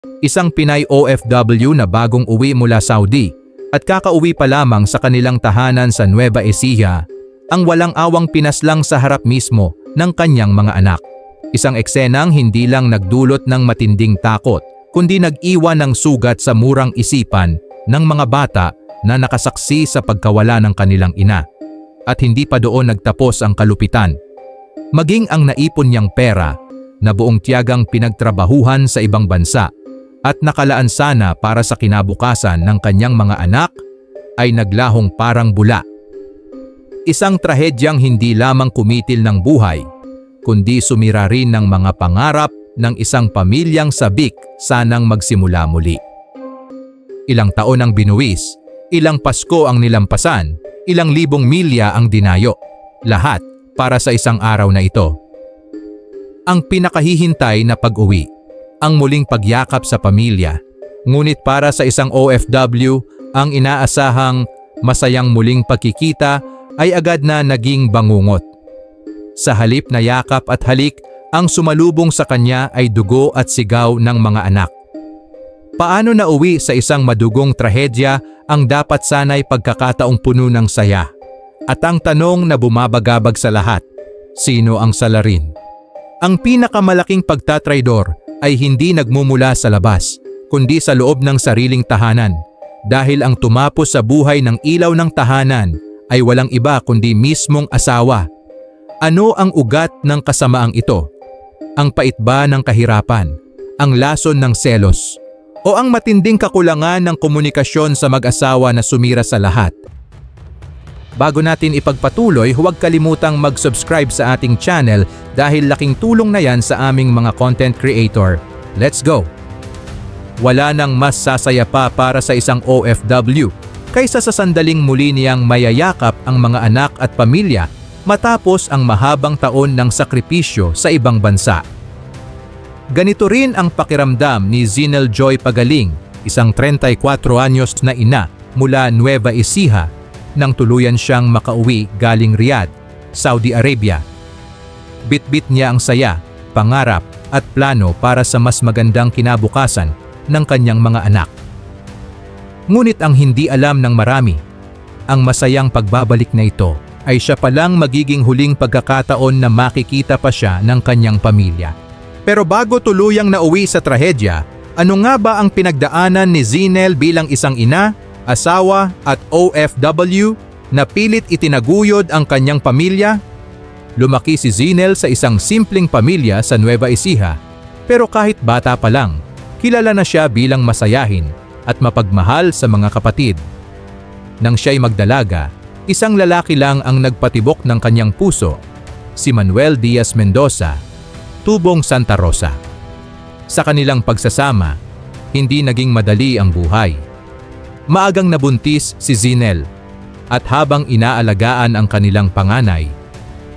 isang Pinay OFW na bagong uwi mula Saudi at kakauwi pa lamang sa kanilang tahanan sa Nueva Ecija, ang walang awang pinaslang sa harap mismo ng kanyang mga anak. Isang eksenang hindi lang nagdulot ng matinding takot, kundi nag-iwan ng sugat sa murang isipan ng mga bata na nakasaksi sa pagkawala ng kanilang ina. At hindi pa doon nagtapos ang kalupitan. Maging ang naipon niyang pera na buong tiyagang pinagtrabahuhan sa ibang bansa at nakalaan sana para sa kinabukasan ng kanyang mga anak ay naglahong parang bula. Isang trahedyang hindi lamang kumitil ng buhay, kundi sumira rin ng mga pangarap ng isang pamilyang sabik sanang magsimula muli. Ilang taon ang binuwis, ilang Pasko ang nilampasan, ilang libong milya ang dinayo, lahat para sa isang araw na ito. Ang pinakahihintay na pag-uwi, ang muling pagyakap sa pamilya, ngunit para sa isang OFW, ang inaasahang masayang muling pagkikita ay agad na naging bangungot. Sa halip na yakap at halik, ang sumalubong sa kanya ay dugo at sigaw ng mga anak. Paano nauwi sa isang madugong trahedya ang dapat sana'y pagkakataong puno ng saya? At ang tanong na bumabagabag sa lahat, sino ang salarin? Ang pinakamalaking pagtatraidor ay hindi nagmumula sa labas, kundi sa loob ng sariling tahanan, dahil ang tumapos sa buhay ng ilaw ng tahanan ay walang iba kundi mismong asawa. Ano ang ugat ng kasamaang ito? Ang pait ba ng kahirapan? Ang lason ng selos? O ang matinding kakulangan ng komunikasyon sa mag-asawa na sumira sa lahat? Bago natin ipagpatuloy, huwag kalimutang mag-subscribe sa ating channel dahil laking tulong na yan sa aming mga content creator. Let's go! Wala nang mas sasaya pa para sa isang OFW kaysa sa sandaling muli niyang mayayakap ang mga anak at pamilya matapos ang mahabang taon ng sakripisyo sa ibang bansa. Ganito rin ang pakiramdam ni Zinel Joy Pagaling, isang 34 anyos na ina mula Nueva Ecija, nang tuluyan siyang makauwi galing Riyadh, Saudi Arabia. Bit-bit niya ang saya, pangarap at plano para sa mas magandang kinabukasan ng kanyang mga anak. Ngunit ang hindi alam ng marami, ang masayang pagbabalik na ito ay siya palang magiging huling pagkakataon na makikita pa siya ng kanyang pamilya. Pero bago tuluyang nauwi sa trahedya, ano nga ba ang pinagdaanan ni Zinel bilang isang ina, asawa at OFW na pilit itinaguyod ang kanyang pamilya? Lumaki si Zinel sa isang simpleng pamilya sa Nueva Ecija, pero kahit bata pa lang, kilala na siya bilang masayahin at mapagmahal sa mga kapatid. Nang siya'y magdalaga, isang lalaki lang ang nagpatibok ng kanyang puso, si Manuel Diaz Mendoza, Tubong Santa Rosa. Sa kanilang pagsasama, hindi naging madali ang buhay. Maagang nabuntis si Zinel at habang inaalagaan ang kanilang panganay,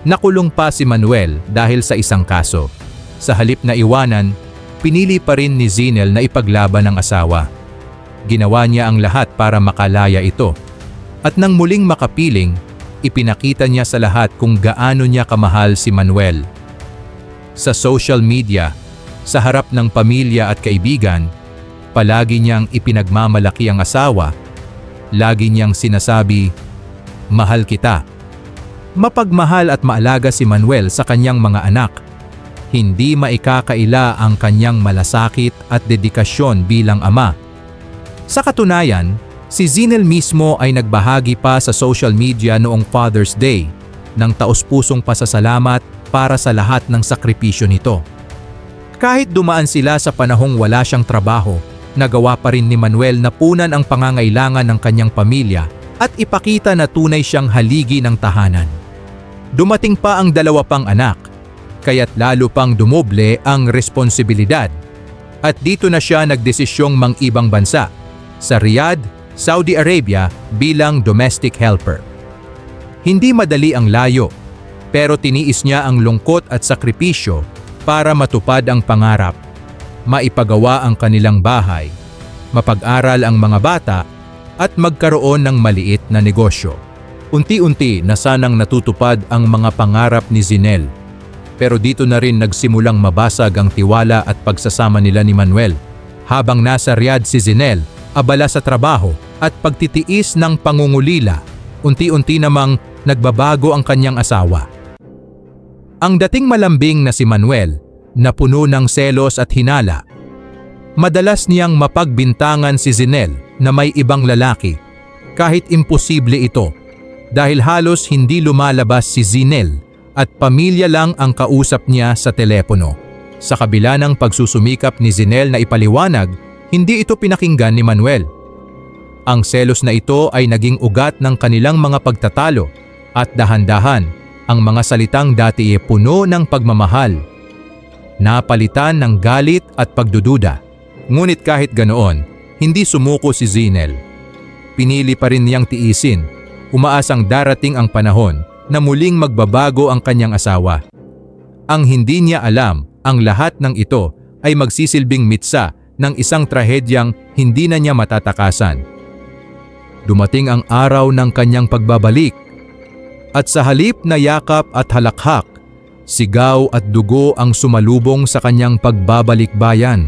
nakulong pa si Manuel dahil sa isang kaso. Sa halip na iwanan, pinili pa rin ni Zinel na ipaglaban ang asawa. Ginawa niya ang lahat para makalaya ito. At nang muling makapiling, ipinakita niya sa lahat kung gaano niya kamahal si Manuel. Sa social media, sa harap ng pamilya at kaibigan, palagi niyang ipinagmamalaki ang asawa. Lagi niyang sinasabi, "Mahal kita." Mapagmahal at maalaga si Manuel sa kanyang mga anak. Hindi maikakaila ang kanyang malasakit at dedikasyon bilang ama. Sa katunayan, si Zinel mismo ay nagbahagi pa sa social media noong Father's Day ng taos-pusong pasasalamat para sa lahat ng sakripisyo nito. Kahit dumaan sila sa panahong wala siyang trabaho, nagawa pa rin ni Manuel na punan ang pangangailangan ng kanyang pamilya at ipakita na tunay siyang haligi ng tahanan. Dumating pa ang dalawa pang anak, kaya't lalo pang dumoble ang responsibilidad. At dito na siya nagdesisyong mang-ibang bansa, sa Riyadh, Saudi Arabia bilang domestic helper. Hindi madali ang layo, pero tiniis niya ang lungkot at sakripisyo para matupad ang pangarap, maipagawa ang kanilang bahay, mapag-aral ang mga bata at magkaroon ng maliit na negosyo. Unti-unti na sanang natutupad ang mga pangarap ni Zinel, pero dito na rin nagsimulang mabasag ang tiwala at pagsasama nila ni Manuel. Habang nasa Riyadh si Zinel, abala sa trabaho at pagtitiis ng pangungulila, unti-unti namang nagbabago ang kanyang asawa. Ang dating malambing na si Manuel, na puno ng selos at hinala, madalas niyang mapagbintangan si Zinel na may ibang lalaki, kahit imposible ito dahil halos hindi lumalabas si Zinel at pamilya lang ang kausap niya sa telepono. Sa kabila ng pagsusumikap ni Zinel na ipaliwanag, hindi ito pinakinggan ni Manuel. Ang selos na ito ay naging ugat ng kanilang mga pagtatalo at dahan-dahan ang mga salitang dati puno ng pagmamahal, napalitan ng galit at pagdududa. Ngunit kahit ganoon, hindi sumuko si Zinel. Pinili pa rin niyang tiisin, umaasang darating ang panahon na muling magbabago ang kanyang asawa. Ang hindi niya alam, ang lahat ng ito ay magsisilbing mitsa ng isang trahedyang hindi na niya matatakasan. Dumating ang araw ng kanyang pagbabalik, at sa halip na yakap at halakhak, sigaw at dugo ang sumalubong sa kanyang pagbabalik bayan.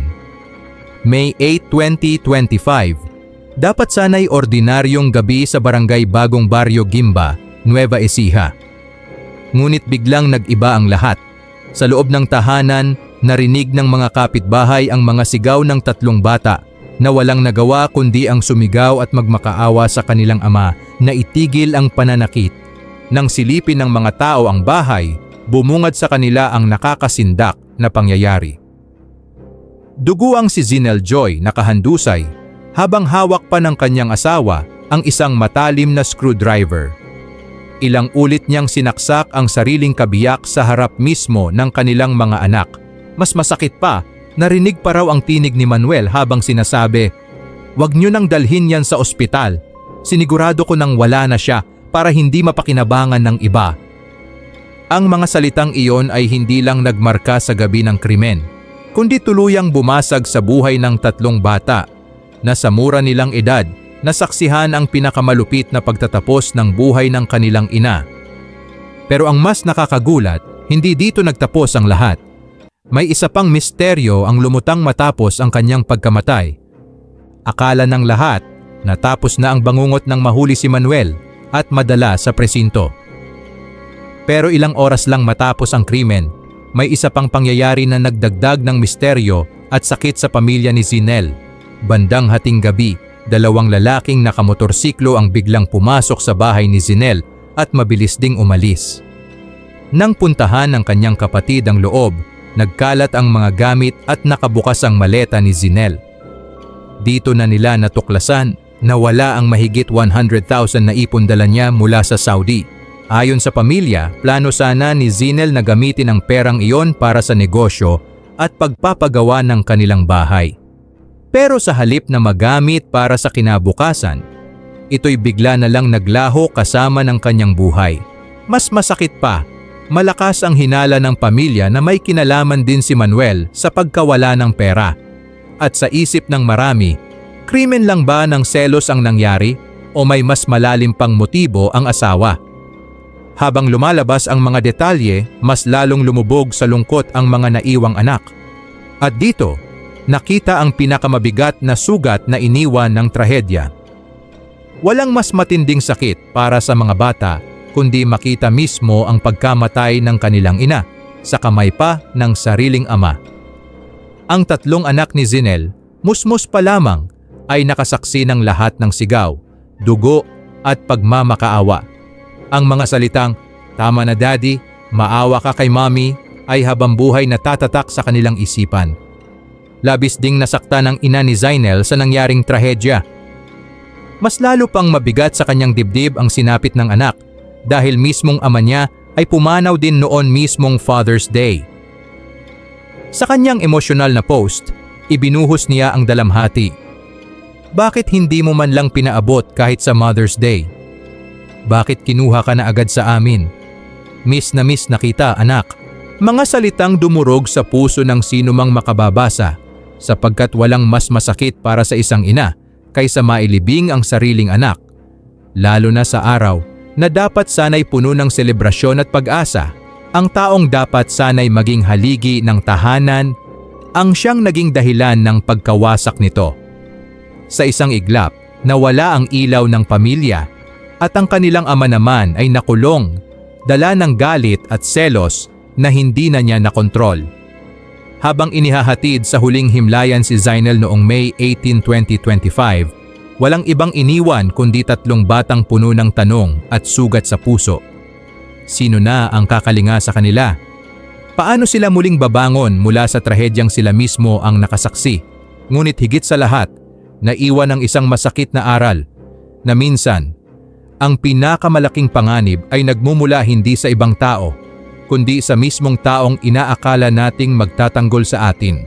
May 8, 2025, dapat sana'y ordinaryong gabi sa barangay Bagong Baryo Gimba, Nueva Ecija. Ngunit biglang nag-iba ang lahat. Sa loob ng tahanan, narinig ng mga kapitbahay ang mga sigaw ng 3 bata na walang nagawa kundi ang sumigaw at magmakaawa sa kanilang ama na itigil ang pananakit. Nang silipin ng mga tao ang bahay, bumungad sa kanila ang nakakasindak na pangyayari. Duguang si Zinel Joy nakahandusay habang hawak pa ng kanyang asawa ang isang matalim na screwdriver. Ilang ulit niyang sinaksak ang sariling kabiyak sa harap mismo ng kanilang mga anak. Mas masakit pa, narinig pa raw ang tinig ni Manuel habang sinasabi, "Wag niyo nang dalhin yan sa ospital. Sinigurado ko nang wala na siya para hindi mapakinabangan ng iba." Ang mga salitang iyon ay hindi lang nagmarka sa gabi ng krimen, kundi tuluyang bumasag sa buhay ng 3 bata na sa mura nilang edad nasaksihan ang pinakamalupit na pagtatapos ng buhay ng kanilang ina. Pero ang mas nakakagulat, hindi dito nagtapos ang lahat. May isa pang misteryo ang lumutang matapos ang kanyang pagkamatay. Akala ng lahat, natapos na ang bangungot ng mahuli si Manuel at madala sa presinto. Pero ilang oras lang matapos ang krimen, may isa pang pangyayari na nagdagdag ng misteryo at sakit sa pamilya ni Zinel. Bandang hating gabi, 2 lalaking nakamotorsiklo ang biglang pumasok sa bahay ni Zinel at mabilis ding umalis. Nang puntahan ng kanyang kapatid ang loob, nagkalat ang mga gamit at nakabukas ang maleta ni Zinel. Dito na nila natuklasan na wala ang mahigit 100,000 na ipon dala niya mula sa Saudi. Ayon sa pamilya, plano sana ni Zinel na gamitin ang perang iyon para sa negosyo at pagpapagawa ng kanilang bahay. Pero sa halip na magamit para sa kinabukasan, ito'y bigla na lang naglaho kasama ng kanyang buhay. Mas masakit pa, malakas ang hinala ng pamilya na may kinalaman din si Manuel sa pagkawala ng pera. At sa isip ng marami, krimen lang ba ng selos ang nangyari o may mas malalim pang motibo ang asawa? Habang lumalabas ang mga detalye, mas lalong lumubog sa lungkot ang mga naiwang anak. At dito, nakita ang pinakamabigat na sugat na iniwan ng trahedya. Walang mas matinding sakit para sa mga bata kundi makita mismo ang pagkamatay ng kanilang ina sa kamay pa ng sariling ama. Ang 3 anak ni Zinel, musmos pa lamang, ay nakasaksi ng lahat ng sigaw, dugo at pagmamakaawa. Ang mga salitang, "Tama na daddy, maawa ka kay mommy," ay habang buhay na tatatak sa kanilang isipan. Labis ding nasakta ng ina ni Zinel sa nangyaring trahedya. Mas lalo pang mabigat sa kanyang dibdib ang sinapit ng anak dahil mismong ama niya ay pumanaw din noon mismong Father's Day. Sa kanyang emosyonal na post, ibinuhos niya ang dalamhati. "Bakit hindi mo man lang pinaabot kahit sa Mother's Day? Bakit kinuha ka na agad sa amin? Miss na kita, anak." Mga salitang dumurog sa puso ng sinumang makababasa sapagkat walang mas masakit para sa isang ina kaysa mailibing ang sariling anak, lalo na sa araw na dapat sanay puno ng selebrasyon at pag-asa, ang taong dapat sanay maging haligi ng tahanan ang siyang naging dahilan ng pagkawasak nito. Sa isang iglap, nawala ang ilaw ng pamilya at ang kanilang ama naman ay nakulong, dala ng galit at selos na hindi na niya nakontrol. Habang inihahatid sa huling himlayan si Zeinel noong May 18, 2025, walang ibang iniwan kundi 3 batang puno ng tanong at sugat sa puso. Sino na ang kakalinga sa kanila? Paano sila muling babangon mula sa trahedyang sila mismo ang nakasaksi? Ngunit higit sa lahat, naiwan ang isang masakit na aral na minsan, ang pinakamalaking panganib ay nagmumula hindi sa ibang tao, kundi sa mismong taong inaakala nating magtatanggol sa atin.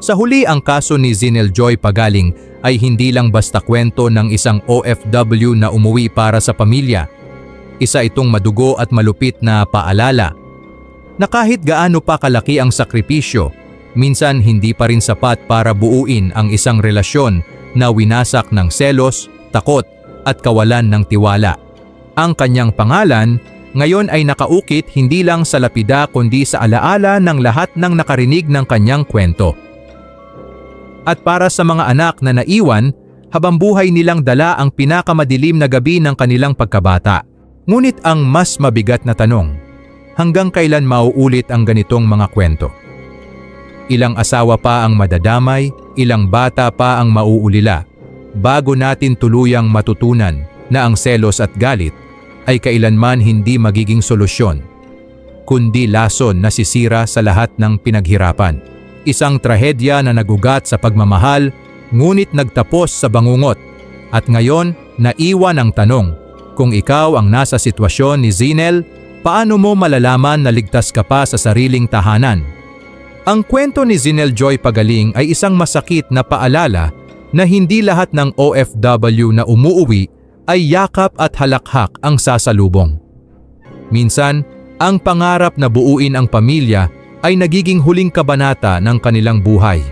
Sa huli, ang kaso ni Zeinel Joy Pagaling ay hindi lang basta kwento ng isang OFW na umuwi para sa pamilya. Isa itong madugo at malupit na paalala na kahit gaano pa kalaki ang sakripisyo, minsan hindi pa rin sapat para buuin ang isang relasyon na winasak ng selos, takot at kawalan ng tiwala. Ang kanyang pangalan ngayon ay nakaukit hindi lang sa lapida kundi sa alaala ng lahat ng nakarinig ng kanyang kwento. At para sa mga anak na naiwan, habang buhay nilang dala ang pinakamadilim na gabi ng kanilang pagkabata. Ngunit ang mas mabigat na tanong, hanggang kailan mauulit ang ganitong mga kwento? Ilang asawa pa ang madadamay, ilang bata pa ang mauulila, bago natin tuluyang matutunan na ang selos at galit ay kailanman hindi magiging solusyon, kundi lason na sisira sa lahat ng pinaghirapan. Isang trahedya na nagugat sa pagmamahal, ngunit nagtapos sa bangungot. At ngayon, naiwan ang tanong, kung ikaw ang nasa sitwasyon ni Zeinel, paano mo malalaman na ligtas ka pa sa sariling tahanan? Ang kwento ni Zeinel Joy Pagaling ay isang masakit na paalala na hindi lahat ng OFW na umuuwi ay yakap at halakhak ang sasalubong. Minsan, ang pangarap na buuin ang pamilya ay nagiging huling kabanata ng kanilang buhay.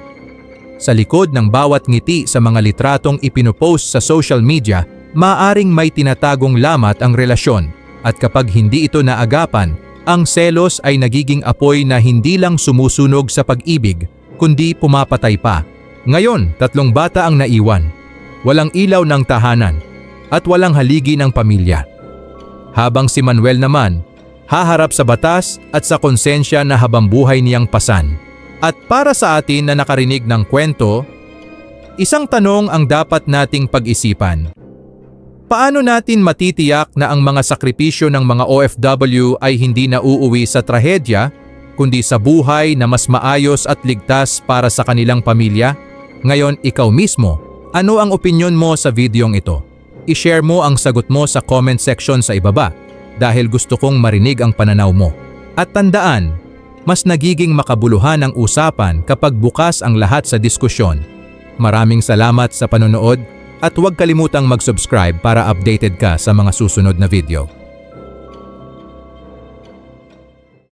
Sa likod ng bawat ngiti sa mga litratong ipinopost sa social media, maaring may tinatagong lamat ang relasyon. At kapag hindi ito naagapan, ang selos ay nagiging apoy na hindi lang sumusunog sa pag-ibig, kundi pumapatay pa. Ngayon, 3 bata ang naiwan. Walang ilaw ng tahanan at walang haligi ng pamilya. Habang si Manuel naman, haharap sa batas at sa konsensya na habang buhay niyang pasan. At para sa atin na nakarinig ng kwento, isang tanong ang dapat nating pag-isipan. Paano natin matitiyak na ang mga sakripisyo ng mga OFW ay hindi na uuwi sa trahedya, kundi sa buhay na mas maayos at ligtas para sa kanilang pamilya? Ngayon, ikaw mismo, ano ang opinyon mo sa videong ito? I-share mo ang sagot mo sa comment section sa ibaba dahil gusto kong marinig ang pananaw mo. At tandaan, mas nagiging makabuluhan ang usapan kapag bukas ang lahat sa diskusyon. Maraming salamat sa panonood. At huwag kalimutang mag-subscribe para updated ka sa mga susunod na video.